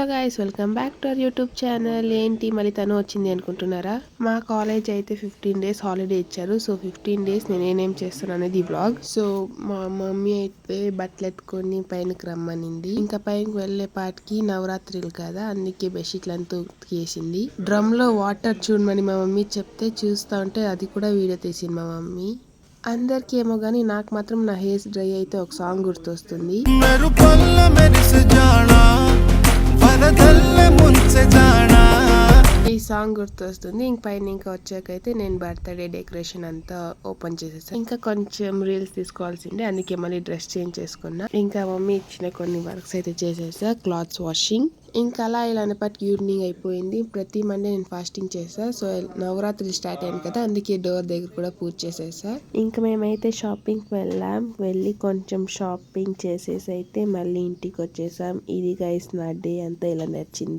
Hello guys, welcome back to our YouTube channel. ఏంటి మళ్ళీ తను వచ్చింది అనుకుంటున్నారా? మా కాలేజ్ అయితే 15 days హాలిడే ఇచ్చారు. సో 15 days నేనేం చేస్తాను అనేది ఈ బ్లాగ్. సో మా మమ్మీ అయితే బట్టలు ఎత్తుకొని పైనకి రమ్మనింది. ఇంకా పైనకి వెళ్లే పాటికి నవరాత్రులు కదా, అందుకే బెడ్షీట్లంతా ఉతికేసింది. డ్రమ్ లో వాటర్ చూడమని మా మమ్మీ చెప్తే చూస్తా ఉంటే అది కూడా వీడియో తీసింది మా మమ్మీ. అందరికి ఏమో గానీ నాకు మాత్రం నా హెయిర్స్ డ్రై అయితే ఒక సాంగ్ గుర్తొస్తుంది. ఈ సాంగ్ గుర్తొస్తుంది. ఇంక పైన ఇంకా వచ్చాకైతే నేను బర్త్డే డెకరేషన్ అంతా ఓపెన్ చేసేసాను. ఇంకా కొంచెం రీల్స్ తీసుకోవాల్సిందే, అందుకే మళ్ళీ డ్రెస్ చేంజ్ చేసుకున్నా. ఇంకా మమ్మీ ఇచ్చిన కొన్ని వర్క్స్ అయితే చేసేసా, క్లాత్స్ వాషింగ్. ఇంకా అలా ఇలా అనేపాటికి ఈవినింగ్ అయిపోయింది. ప్రతి మండే నేను ఫాస్టింగ్ చేసా. సో నవరాత్రి స్టార్ట్ అయింది కదా, అందుకే డోర్ దగ్గర కూడా పూజ చేసేసా. ఇంకా మేమైతే షాపింగ్ వెళ్ళాం. వెళ్ళి కొంచెం షాపింగ్ చేసేసి అయితే మళ్ళీ ఇంటికి వచ్చేసాం. ఇది గైస్ నా డే అంతా ఇలా నచ్చింది.